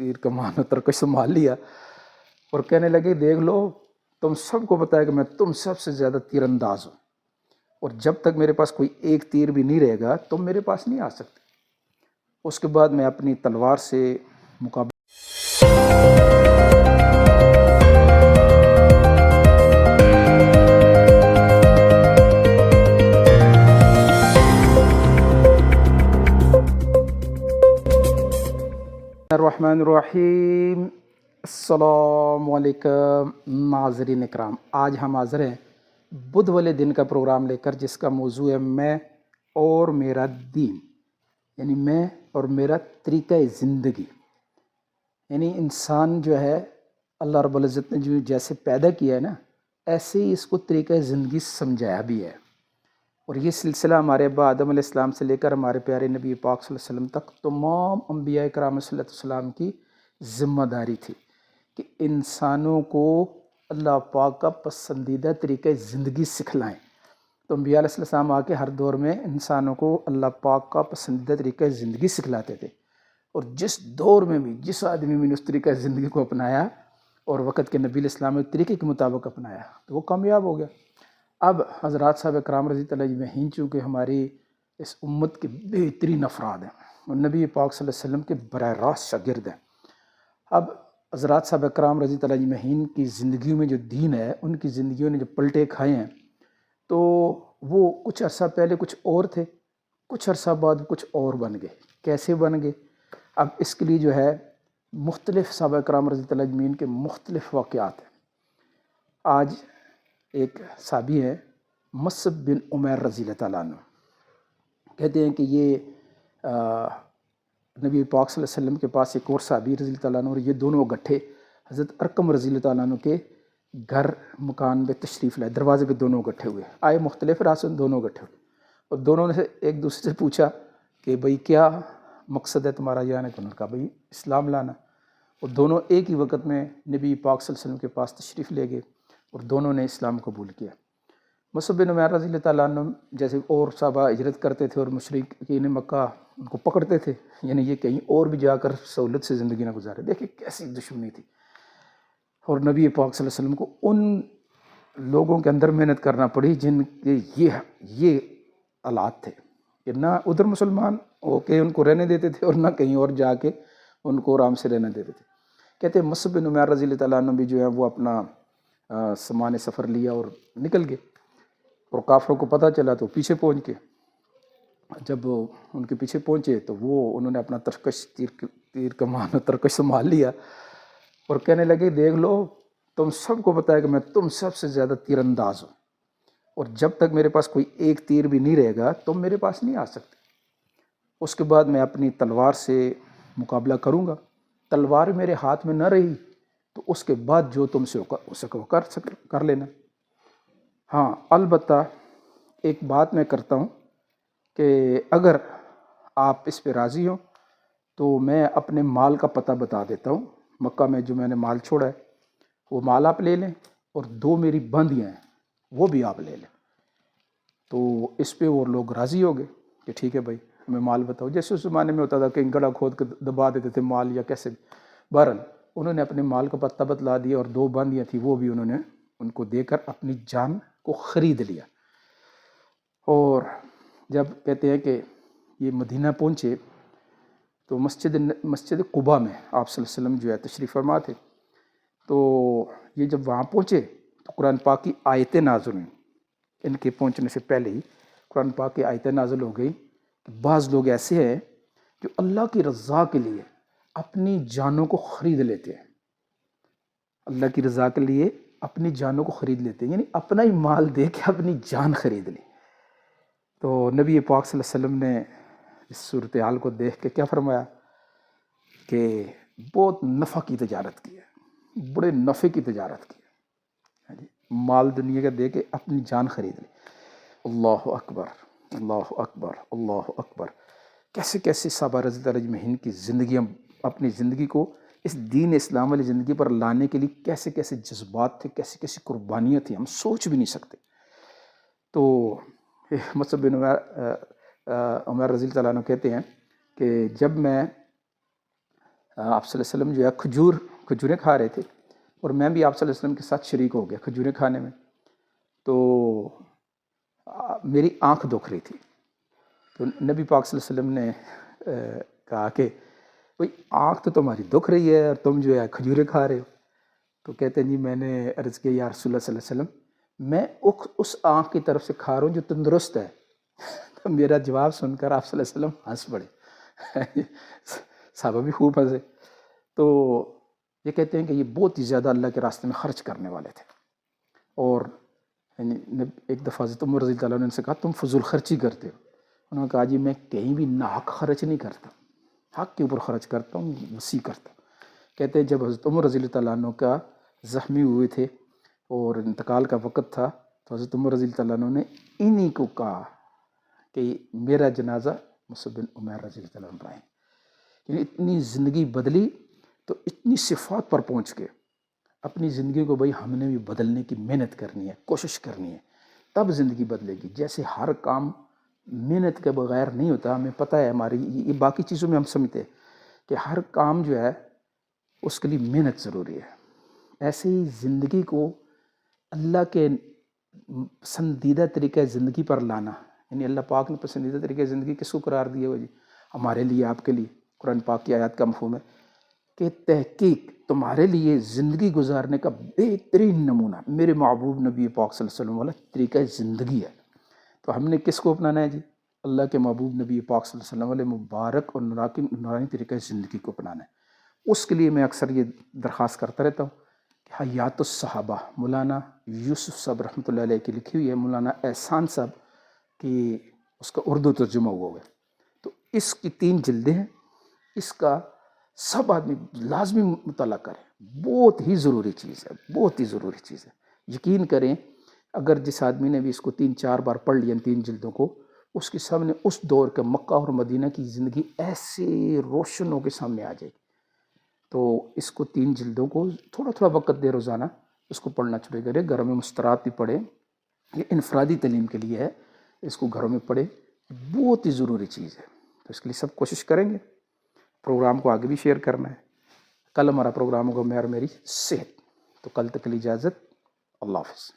تیر کمان و ترکش سنبھال لیا اور کہنے لگے دیکھ لو تم سب کو پتہ ہے کہ میں تم سب سے زیادہ تیر انداز ہوں، اور جب تک میرے پاس کوئی ایک تیر بھی نہیں رہے گا تم میرے پاس نہیں آ سکتے۔ اس کے بعد میں اپنی تلوار سے مقابلہ الرحمن الرحیم۔ السلام علیکم ناظرین اکرام، آج ہم حاضر ہیں بدھ والے دن کا پروگرام لے کر، جس کا موضوع ہے میں اور میرا دین، یعنی میں اور میرا طریقہ زندگی۔ یعنی انسان جو ہے اللہ رب العزت نے جو جیسے پیدا کیا ہے نا، ایسے ہی اس کو طریقہ زندگی سمجھایا بھی ہے، اور یہ سلسلہ ہمارے ابا آدم علیہ السلام سے لے کر ہمارے پیارے نبی پاک صلی اللہ علیہ وسلم تک تمام انبیاء کرام صلی اللہ علیہ وسلم کی ذمہ داری تھی کہ انسانوں کو اللہ پاک کا پسندیدہ طریقہ زندگی سکھلائیں۔ تو انبیاء علیہ السلام آ کے ہر دور میں انسانوں کو اللہ پاک کا پسندیدہ طریقہ زندگی سکھلاتے تھے، اور جس دور میں بھی جس آدمی میں نے اس طریقہ زندگی کو اپنایا اور وقت کے نبی علیہ السلام کے طریقے کے مطابق اپنایا تو وہ کامیاب ہو گیا۔ اب حضرات صاحب اکرام رضی اللہ عنہ اجمعین چونکہ ہماری اس امت کے بہترین افراد ہیں اور نبی پاک صلی اللہ علیہ وسلم کے براہ راست شاگرد ہیں، اب حضرات صاحب اکرام رضی اللہ عنہ اجمعین کی زندگیوں میں جو دین ہے، ان کی زندگیوں نے جو پلٹے کھائے ہیں، تو وہ کچھ عرصہ پہلے کچھ اور تھے، کچھ عرصہ بعد کچھ اور بن گئے۔ کیسے بن گئے؟ اب اس کے لیے جو ہے مختلف صحابہ اکرام رضی اللہ عنہ اجمعین کے مختلف واقعات ہیں۔ آج ایک صحابی ہے مصعب بن عمیر رضی اللہ تعالیٰ عنہ، کہتے ہیں کہ یہ نبی پاک صلی اللہ علیہ وسلم کے پاس ایک اور صحابی رضی اللہ تعالیٰ عنہ، اور یہ دونوں گٹھے حضرت ارقم رضی اللہ تعالیٰ عنہ کے گھر مکان پہ تشریف لائے، دروازے پہ دونوں گٹھے ہوئے، آئے مختلف راستوں دونوں گٹھے ہوئے، اور دونوں نے ایک دوسرے سے پوچھا کہ بھئی کیا مقصد ہے تمہارا جانے کا؟ انہوں نے کہا بھئی اسلام لانا، اور دونوں ایک ہی وقت میں نبی پاک صلی اللہ علیہ وسلم کے پاس تشریف لے گئے اور دونوں نے اسلام قبول کیا۔ مصعب بن عمیر رضی اللہ تعالیٰ عنہ جیسے اور صحابہ ہجرت کرتے تھے اور مشرکین مکہ ان کو پکڑتے تھے، یعنی یہ کہیں اور بھی جا کر سہولت سے زندگی نہ گزارے، دیکھیں کیسی دشمنی تھی، اور نبی پاک صلی اللہ علیہ وسلم کو ان لوگوں کے اندر محنت کرنا پڑی جن کے یہ حالات تھے کہ نہ ادھر مسلمان ہو کے ان کو رہنے دیتے تھے اور نہ کہیں اور جا کے ان کو آرام سے رہنے دیتے تھے۔ کہتے ہیں مصعب بن عمیر رضی اللہ تعالیٰ عنہ بھی جو ہے وہ اپنا سامان سفر لیا اور نکل گئے، اور کافروں کو پتہ چلا تو پیچھے پہنچ کے، جب ان کے پیچھے پہنچے تو انہوں نے اپنا تیر کمان و ترکش سنبھال لیا اور کہنے لگے دیکھ لو تم سب کو پتہ ہے کہ میں تم سب سے زیادہ تیر انداز ہوں، اور جب تک میرے پاس کوئی ایک تیر بھی نہیں رہے گا تم میرے پاس نہیں آ سکتے۔ اس کے بعد میں اپنی تلوار سے مقابلہ کروں گا، تلوار میرے ہاتھ میں نہ رہی تو اس کے بعد جو تم سے ہو سکے وہ کر لینا۔ ہاں البتہ ایک بات میں کرتا ہوں کہ اگر آپ اس پہ راضی ہوں تو میں اپنے مال کا پتہ بتا دیتا ہوں، مکہ میں جو میں نے مال چھوڑا ہے وہ مال آپ لے لیں، اور 2 میری باندیاں ہیں وہ بھی آپ لے لیں۔ تو اس پہ وہ لوگ راضی ہو گئے کہ ٹھیک ہے بھائی ہمیں مال بتاؤ، جیسے اس زمانے میں ہوتا تھا کہ گڑھا کھود کے دبا دیتے تھے مال یا کیسے بھی۔ بہرحال انہوں نے اپنے مال کا پتہ بتلا دیا، اور 2 باندیاں تھیں وہ بھی انہوں نے ان کو دے کر اپنی جان کو خرید لیا۔ اور جب کہتے ہیں کہ یہ مدینہ پہنچے تو مسجد قباء میں آپ صلی اللہ علیہ وسلم جو ہے تشریف فرما تھے، تو یہ جب وہاں پہنچے تو قرآن پاک کی آیتیں نازل ہوئیں، ان کے پہنچنے سے پہلے ہی قرآن پاک کی آیتیں نازل ہو گئی کہ بعض لوگ ایسے ہیں جو اللہ کی رضا کے لیے اپنی جانوں کو خرید لیتے ہیں، اللہ کی رضا کے لیے اپنی جانوں کو خرید لیتے ہیں، یعنی اپنا ہی مال دے کے اپنی جان خرید لی۔ تو نبی پاک صلی اللہ علیہ وسلم نے اس صورتحال کو دیکھ کے کیا فرمایا کہ بہت نفع کی تجارت کی ہے، بڑے نفع کی تجارت کی ہے، مال دنیا کا دے کے اپنی جان خرید لی۔ اللہ اکبر اللہ اکبر اللہ اکبر، کیسے کیسے صحابہ رضی اللہ اجمعین کی زندگیاں، اپنی زندگی کو اس دین اسلام والی زندگی پر لانے کے لیے کیسے کیسے جذبات تھے، کیسے کیسے قربانیاں تھیں، ہم سوچ بھی نہیں سکتے۔ تو مصعب بن عمیر رضی اللہ عنہ کہتے ہیں کہ جب میں آپ صلی اللہ علیہ وسلم جو ہے کھجوریں کھا رہے تھے، اور میں بھی آپ صلی اللہ علیہ وسلم کے ساتھ شریک ہو گیا کھجوریں کھانے میں. تو میری آنکھ دکھ رہی تھی. تو نبی پاک صلی اللہ علیہ وسلم نے کہا کہ بھائی آنکھ تو تمہاری دکھ رہی ہے اور تم جو ہے کھجوریں کھا رہے ہو. تو کہتے ہیں جی میں نے عرض کیا یا رسول اللہ صلی اللہ علیہ وسلم میں اس آنکھ کی طرف سے کھا رہا ہوں جو تندرست ہے. تو میرا جواب سن کر آپ صلی اللہ علیہ وسلم ہنس پڑے. صحابہ بھی خوب ہنسے. تو یہ کہتے ہیں کہ یہ بہت ہی زیادہ اللہ کے راستے میں خرچ کرنے والے تھے. اور ایک دفعہ حضرت عمر رضی اللہ عنہ نے ان سے کہا تم فضول خرچی کرتے ہو. انہوں نے کہا جی میں کہیں بھی ناحق خرچ نہیں کرتا، حق کے اوپر خرچ کرتا ہوں، وسیع کرتا ہوں. کہتے ہیں جب حضرت عمر رضی اللہ عنہ کا زخمی ہوئے تھے اور انتقال کا وقت تھا تو حضرت عمر رضی اللہ عنہ نے انہی کو کہا کہ میرا جنازہ مصعب بن عمیر رضی اللہ عنہ پڑھائیں. یعنی اتنی زندگی بدلی تو اتنی صفات پر پہنچ کے اپنی زندگی کو بھائی ہم نے بھی بدلنے کی محنت کرنی ہے، کوشش کرنی ہے، تب زندگی بدلے گی. جیسے ہر کام محنت کے بغیر نہیں ہوتا، ہمیں پتہ ہے ہماری یہ باقی چیزوں میں ہم سمجھتے ہیں کہ ہر کام جو ہے اس کے لیے محنت ضروری ہے. ایسے ہی زندگی کو اللہ کے پسندیدہ طریقہ زندگی پر لانا، یعنی اللہ پاک نے پسندیدہ طریقہ زندگی کس کو قرار دیا ہو جی؟ ہمارے لیے، آپ کے لیے. قرآن پاک کی آیات کا مفہوم ہے کہ تحقیق تمہارے لیے زندگی گزارنے کا بہترین نمونہ میرے محبوب نبی پاک صلی اللہ علیہ وسلم والا طریقہ زندگی ہے. تو ہم نے کس کو اپنانا ہے جی؟ اللہ کے محبوب نبی پاک صلی اللہ علیہ وسلم والے مبارک اور نورانی طریقہ زندگی کو اپنانا ہے. اس کے لیے میں اکثر یہ درخواست کرتا رہتا ہوں کہ حیات الصحابہ مولانا یوسف صاحب رحمۃ اللہ علیہ کی لکھی ہوئی ہے، مولانا احسان صاحب کی اس کا اردو ترجمہ ہوا ہے. تو اس کی 3 جلدیں ہیں. اس کا سب آدمی لازمی مطالعہ کریں، بہت ہی ضروری چیز ہے، بہت ہی ضروری چیز ہے. یقین کریں اگر جس آدمی نے بھی اس کو 3-4 بار پڑھ لیا ان 3 جلدوں کو، اس کے سامنے اس دور کے مکہ اور مدینہ کی زندگی ایسے روشن ہو کے سامنے آ جائے گی. تو اس کو 3 جلدوں کو تھوڑا تھوڑا وقت دے روزانہ اس کو پڑھنا شروع کرے. گھروں میں مسترات بھی پڑھیں، یہ انفرادی تعلیم کے لیے ہے، اس کو گھروں میں پڑھیں، بہت ہی ضروری چیز ہے. تو اس کے لیے سب کوشش کریں گے. پروگرام کو آگے بھی شیئر کرنا ہے. کل ہمارا پروگرام ہوگا میں اور میری صحت. تو کل تک کے لیے اجازت. اللہ حافظ.